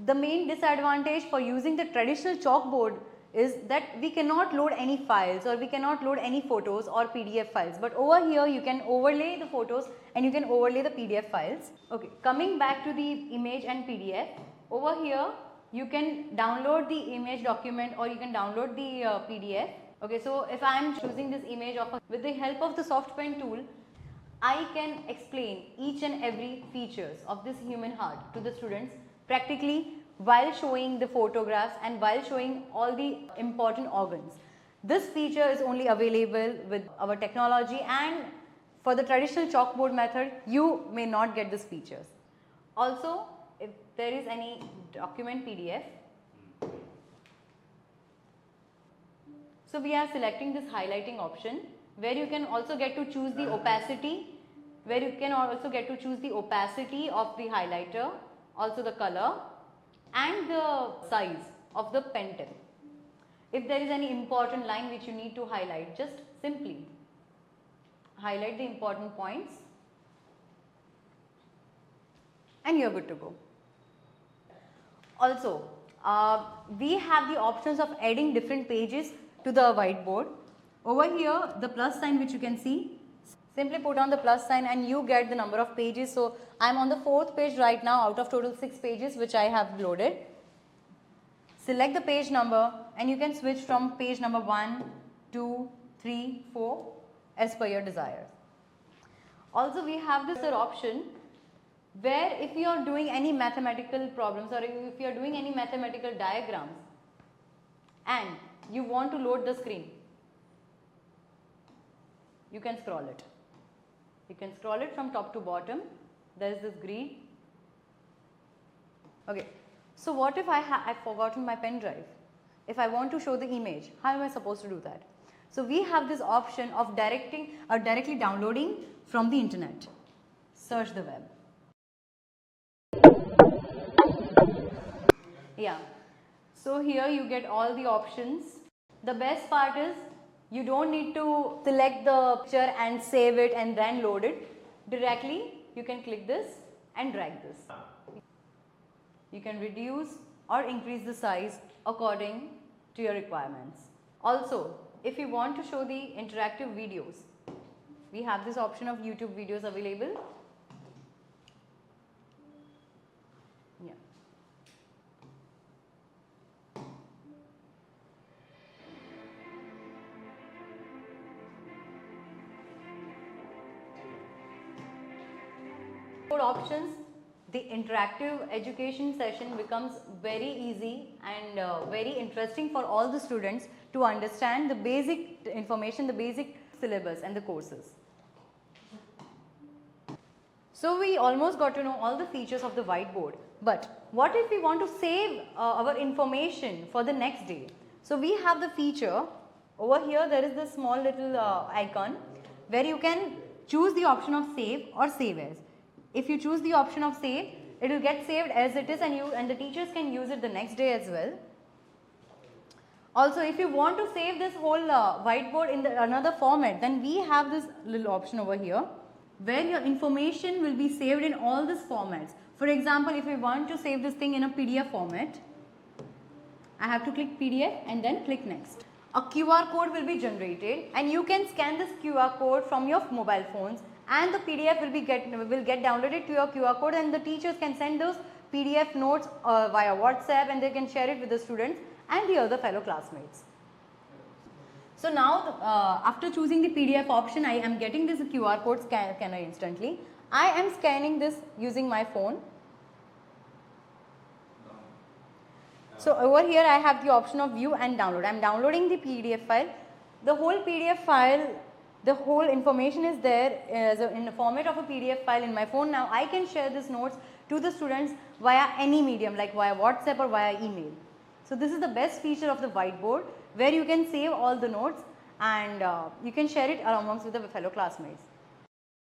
The main disadvantage for using the traditional chalkboard is that we cannot load any files or we cannot load any photos or PDF files, but over here you can overlay the photos and you can overlay the PDF files. Okay, coming back to the image and PDF, over here you can download the image document or you can download the PDF. Okay, so if I am choosing this image with the help of the soft pen tool, I can explain each and every features of this human heart to the students practically while showing the photographs and while showing all the important organs. This feature is only available with our technology, and for the traditional chalkboard method you may not get these features. Also, if there is any document PDF, so we are selecting this highlighting option where you can also get to choose the opacity, of the highlighter, also the color and the size of the pen tip. If there is any important line which you need to highlight, just simply highlight the important points and you are good to go. Also, we have the options of adding different pages to the whiteboard. Over here, the plus sign which you can see, simply put on the plus sign and you get the number of pages. So, I am on the 4th page right now out of total 6 pages which I have loaded. Select the page number and you can switch from page number 1, 2, 3, 4 as per your desire. Also, we have this other option where if you are doing any mathematical problems or if you are doing any mathematical diagrams and you want to load the screen, you can scroll it. You can scroll it from top to bottom. There is this grid. Okay. So what if I've forgotten my pen drive? If I want to show the image, how am I supposed to do that? So we have this option of directly downloading from the internet. Search the web. Yeah. So here you get all the options. The best part is you don't need to select the picture and save it and then load it. Directly you can click this and drag this. You can reduce or increase the size according to your requirements. Also, if you want to show the interactive videos, we have this option of YouTube videos available. Yeah. For options, the interactive education session becomes very easy and very interesting for all the students to understand the basic information, the basic syllabus and the courses. So we almost got to know all the features of the whiteboard, but what if we want to save our information for the next day? So we have the feature over here. There is this small little icon where you can choose the option of save or save as. If you choose the option of save, it will get saved as it is and the teachers can use it the next day as well. Also, if you want to save this whole whiteboard in another format, then we have this little option over here where your information will be saved in all these formats. For example, if we want to save this thing in a PDF format, I have to click PDF and then click next. A QR code will be generated and you can scan this QR code from your mobile phones, and the PDF will get downloaded to your QR code, and the teachers can send those PDF notes via WhatsApp and they can share it with the students and the other fellow classmates. So now after choosing the PDF option, I am getting this QR code scanner instantly. I am scanning this using my phone. So over here I have the option of view and download. I am downloading the PDF file. The whole PDF file, the whole information is there in the format of a PDF file in my phone. Now I can share these notes to the students via any medium, like via WhatsApp or via email. So this is the best feature of the whiteboard, where you can save all the notes and you can share it amongst with the fellow classmates.